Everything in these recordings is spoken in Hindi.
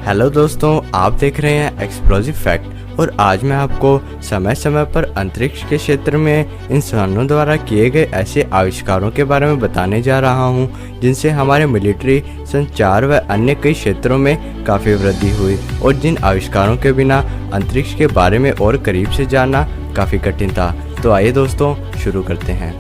हेलो दोस्तों, आप देख रहे हैं एक्सप्लोसिव फैक्ट और आज मैं आपको समय समय पर अंतरिक्ष के क्षेत्र में इंसानों द्वारा किए गए ऐसे आविष्कारों के बारे में बताने जा रहा हूं, जिनसे हमारे मिलिट्री, संचार व अन्य कई क्षेत्रों में काफ़ी वृद्धि हुई और जिन आविष्कारों के बिना अंतरिक्ष के बारे में और करीब से जानना काफ़ी कठिन था। तो आइए दोस्तों, शुरू करते हैं।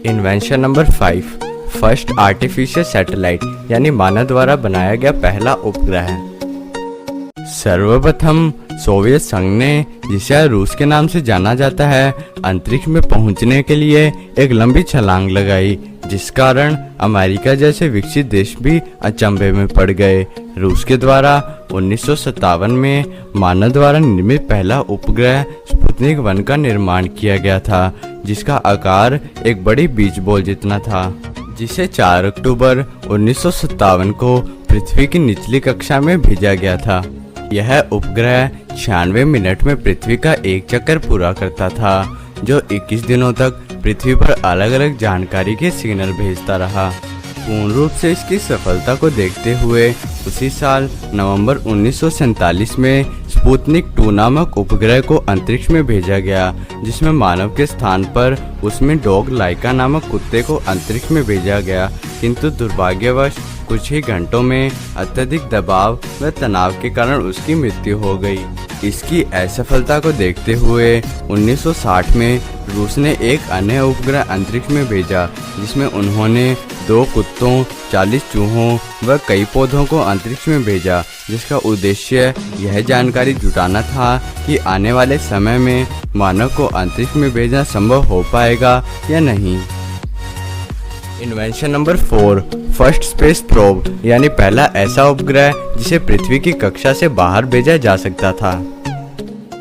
Invention number 5, first artificial satellite यानी मानव द्वारा बनाया गया पहला उपग्रह। सर्वप्रथम सोवियत संघ ने, जिसे रूस के नाम से जाना जाता है, अंतरिक्ष में पहुंचने के लिए एक लंबी छलांग लगाई, जिस कारण अमेरिका जैसे विकसित देश भी अचंभे में पड़ गए। रूस के द्वारा 1957 में मानव द्वारा निर्मित पहला उपग्रह स्पुतनिक 1 का निर्माण किया गया था, जिसका आकार एक बड़ी बीच बॉल जितना था, जिसे 4 अक्टूबर 1957 को पृथ्वी की निचली कक्षा में भेजा गया था। यह उपग्रह 96 मिनट में पृथ्वी का एक चक्कर पूरा करता था, जो 21 दिनों तक पृथ्वी पर अलग अलग जानकारी के सिग्नल भेजता रहा। पूर्ण रूप से इसकी सफलता को देखते हुए उसी साल नवंबर 1947 में स्पुतनिक 2 नामक उपग्रह को अंतरिक्ष में भेजा गया, जिसमें मानव के स्थान पर उसमें डॉग लाइका नामक कुत्ते को अंतरिक्ष में भेजा गया, किंतु दुर्भाग्यवश कुछ ही घंटों में अत्यधिक दबाव व तनाव के कारण उसकी मृत्यु हो गई। इसकी असफलता को देखते हुए 1960 में रूस ने एक अन्य उपग्रह अंतरिक्ष में भेजा, जिसमें उन्होंने 2 कुत्तों, 40 चूहों व कई पौधों को अंतरिक्ष में भेजा, जिसका उद्देश्य यह जानकारी जुटाना था कि आने वाले समय में मानव को अंतरिक्ष में भेजना संभव हो पाएगा या नहीं। Invention number 4, first space probe यानी पहला ऐसा उपग्रह जिसे पृथ्वी की कक्षा से बाहर भेजा जा सकता था।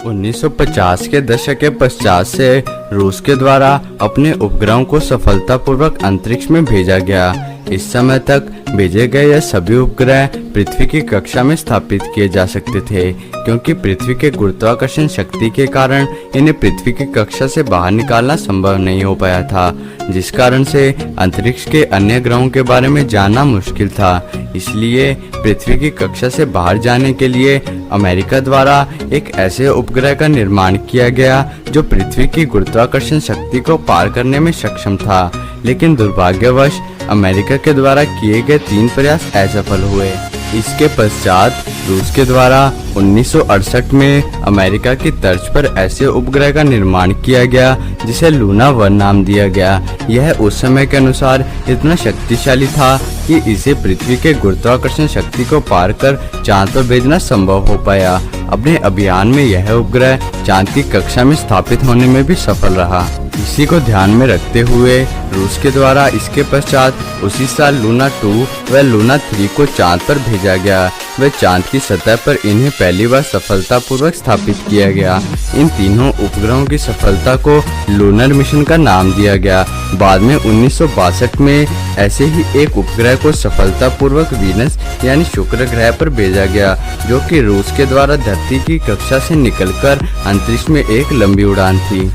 1950 के दशक के पश्चात से रूस के द्वारा अपने उपग्रहों को सफलतापूर्वक अंतरिक्ष में भेजा गया। इस समय तक भेजे गए यह सभी उपग्रह पृथ्वी की कक्षा में स्थापित किए जा सकते थे, क्योंकि पृथ्वी के गुरुत्वाकर्षण शक्ति के कारण इन्हें पृथ्वी की कक्षा से बाहर निकालना संभव नहीं हो पाया था, जिस कारण से अंतरिक्ष के अन्य ग्रहों के बारे में जानना मुश्किल था। इसलिए पृथ्वी की कक्षा से बाहर जाने के लिए अमेरिका द्वारा एक ऐसे उपग्रह का निर्माण किया गया जो पृथ्वी की गुरुत्वाकर्षण शक्ति को पार करने में सक्षम था, लेकिन दुर्भाग्यवश अमेरिका के द्वारा किए गए 3 प्रयास असफल हुए। इसके पश्चात रूस के द्वारा 1968 में अमेरिका की तर्ज पर ऐसे उपग्रह का निर्माण किया गया जिसे लूना 1 नाम दिया गया। यह उस समय के अनुसार इतना शक्तिशाली था कि इसे पृथ्वी के गुरुत्वाकर्षण शक्ति को पार कर चांद पर भेजना संभव हो पाया। अपने अभियान में यह उपग्रह चांद की कक्षा में स्थापित होने में भी सफल रहा। इसी को ध्यान में रखते हुए रूस के द्वारा इसके पश्चात उसी साल लूना 2 व लूना 3 को चांद पर भेजा गया व चांद की सतह पर इन्हें पहली बार सफलतापूर्वक स्थापित किया गया। इन तीनों उपग्रहों की सफलता को लूनर मिशन का नाम दिया गया। बाद में 1962 में ऐसे ही एक उपग्रह को सफलतापूर्वक वीनस यानी शुक्र ग्रह पर भेजा गया, जो कि रूस के द्वारा धरती की कक्षा से निकलकर अंतरिक्ष में एक लंबी उड़ान थी।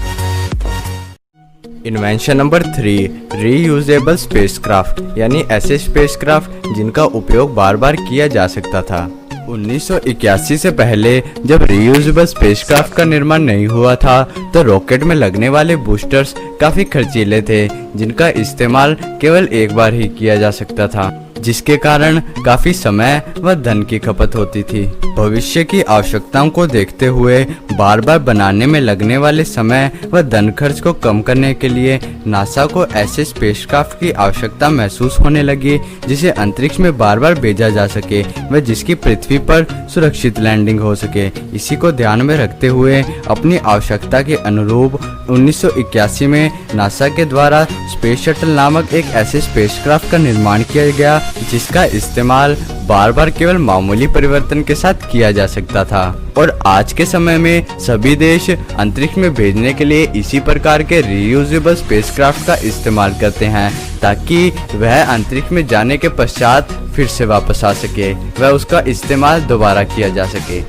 इन्वेंशन नंबर 3, रीयूजेबल स्पेसक्राफ्ट यानी ऐसे स्पेसक्राफ्ट जिनका उपयोग बार बार किया जा सकता था। 1981 से पहले जब रीयूजेबल स्पेसक्राफ्ट का निर्माण नहीं हुआ था, तो रॉकेट में लगने वाले बूस्टर्स काफ़ी खर्चीले थे, जिनका इस्तेमाल केवल एक बार ही किया जा सकता था, जिसके कारण काफ़ी समय व धन की खपत होती थी। भविष्य की आवश्यकताओं को देखते हुए बार बार बनाने में लगने वाले समय व धन खर्च को कम करने के लिए नासा को ऐसे स्पेसक्राफ्ट की आवश्यकता महसूस होने लगी जिसे अंतरिक्ष में बार बार भेजा जा सके व जिसकी पृथ्वी पर सुरक्षित लैंडिंग हो सके। इसी को ध्यान में रखते हुए अपनी आवश्यकता के अनुरूप 1981 में नासा के द्वारा स्पेस शटल नामक एक ऐसे स्पेसक्राफ्ट का निर्माण किया गया जिसका इस्तेमाल बार बार केवल मामूली परिवर्तन के साथ किया जा सकता था। और आज के समय में सभी देश अंतरिक्ष में भेजने के लिए इसी प्रकार के रीयूजेबल स्पेसक्राफ्ट का इस्तेमाल करते हैं, ताकि वह अंतरिक्ष में जाने के पश्चात फिर से वापस आ सके व उसका इस्तेमाल दोबारा किया जा सके।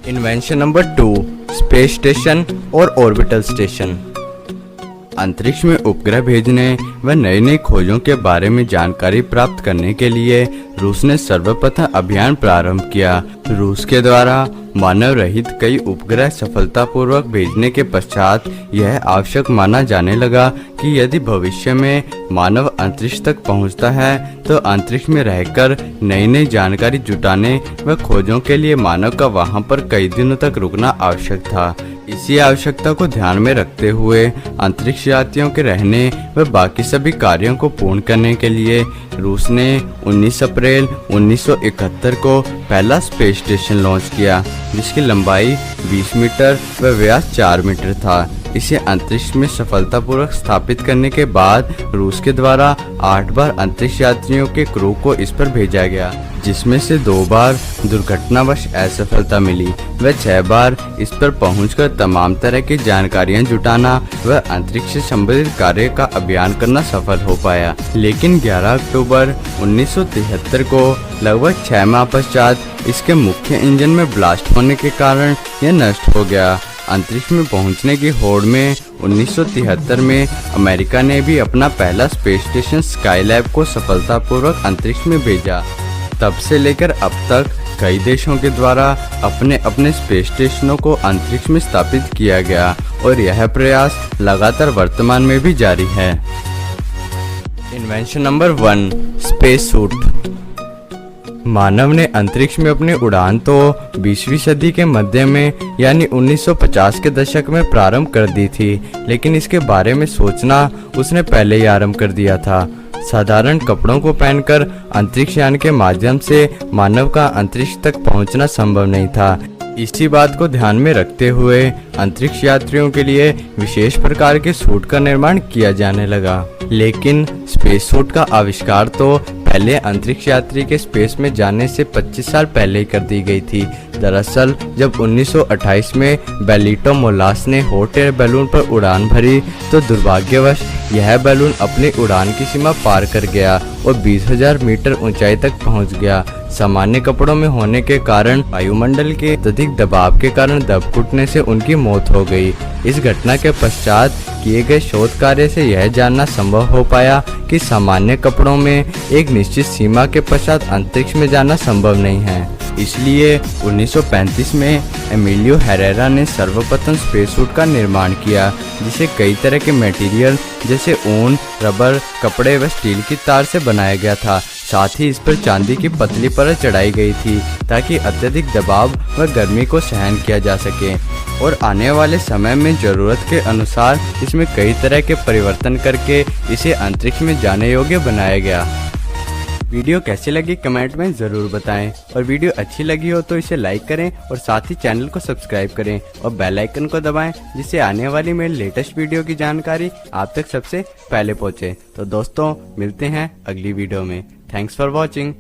इन्वेंशन नंबर 2, स्पेस स्टेशन और ऑर्बिटल स्टेशन। अंतरिक्ष में उपग्रह भेजने व नई नई खोजों के बारे में जानकारी प्राप्त करने के लिए रूस ने सर्वप्रथम अभियान प्रारंभ किया। रूस के द्वारा मानव रहित कई उपग्रह सफलतापूर्वक भेजने के पश्चात यह आवश्यक माना जाने लगा कि यदि भविष्य में मानव अंतरिक्ष तक पहुंचता है तो अंतरिक्ष में रहकर नई नई जानकारी जुटाने व खोजों के लिए मानव का वहां पर कई दिनों तक रुकना आवश्यक था। इसी आवश्यकता को ध्यान में रखते हुए अंतरिक्ष यात्रियों के रहने व बाकी सभी कार्यों को पूर्ण करने के लिए रूस ने 19 अप्रैल 1971 को पहला स्पेस स्टेशन लॉन्च किया, जिसकी लंबाई 20 मीटर व व्यास 4 मीटर था। इसे अंतरिक्ष में सफलतापूर्वक स्थापित करने के बाद रूस के द्वारा 8 बार अंतरिक्ष यात्रियों के क्रू को इस पर भेजा गया, जिसमें से 2 बार दुर्घटनावश असफलता मिली व 6 बार इस पर पहुंचकर तमाम तरह की जानकारियां जुटाना व अंतरिक्ष से संबंधित कार्य का अभियान करना सफल हो पाया। लेकिन 11 अक्टूबर 1973 को लगभग 6 माह पश्चात इसके मुख्य इंजन में ब्लास्ट होने के कारण यह नष्ट हो गया। अंतरिक्ष में पहुंचने की होड़ में 1973 में अमेरिका ने भी अपना पहला स्पेस स्टेशन स्काईलैब को सफलतापूर्वक अंतरिक्ष में भेजा। तब से लेकर अब तक कई देशों के द्वारा अपने अपने स्पेस स्टेशनों को अंतरिक्ष में स्थापित किया गया और यह प्रयास लगातार वर्तमान में भी जारी है। Invention number 1, space suit. मानव ने अंतरिक्ष में अपनी उड़ान तो 20वीं सदी के मध्य में यानी 1950 के दशक में प्रारंभ कर दी थी, लेकिन इसके बारे में सोचना उसने पहले ही आरंभ कर दिया था। साधारण कपड़ों को पहनकर अंतरिक्ष यान के माध्यम से मानव का अंतरिक्ष तक पहुंचना संभव नहीं था। इसी बात को ध्यान में रखते हुए अंतरिक्ष यात्रियों के लिए विशेष प्रकार के सूट का निर्माण किया जाने लगा। लेकिन स्पेस सूट का आविष्कार तो पहले अंतरिक्ष यात्री के स्पेस में जाने से 25 साल पहले ही कर दी गई थी। दरअसल जब 1928 में बेलिटो मोलास ने हॉट एयर बैलून पर उड़ान भरी तो दुर्भाग्यवश यह बैलून अपनी उड़ान की सीमा पार कर गया और 20,000 मीटर ऊंचाई तक पहुंच गया। सामान्य कपड़ों में होने के कारण वायुमंडल के अत्यधिक दबाव के कारण दब घुटने से उनकी मौत हो गई। इस घटना के पश्चात किए गए शोध कार्य से यह जानना संभव हो पाया कि सामान्य कपड़ों में एक निश्चित सीमा के पश्चात अंतरिक्ष में जाना संभव नहीं है। इसलिए 1935 में एमिलियो हेरेरा ने सर्वप्रथम स्पेस सूट का निर्माण किया, जिसे कई तरह के मटेरियल जैसे ऊन, रबर, कपड़े व स्टील की तार से बनाया गया था। साथ ही इस पर चांदी की पतली परत चढ़ाई गई थी ताकि अत्यधिक दबाव व गर्मी को सहन किया जा सके। और आने वाले समय में जरूरत के अनुसार इसमें कई तरह के परिवर्तन करके इसे अंतरिक्ष में जाने योग्य बनाया गया। वीडियो कैसी लगी कमेंट में ज़रूर बताएं और वीडियो अच्छी लगी हो तो इसे लाइक करें और साथ ही चैनल को सब्सक्राइब करें और बेल आइकन को दबाएं, जिससे आने वाली मेरी लेटेस्ट वीडियो की जानकारी आप तक सबसे पहले पहुंचे। तो दोस्तों मिलते हैं अगली वीडियो में। Thanks for watching.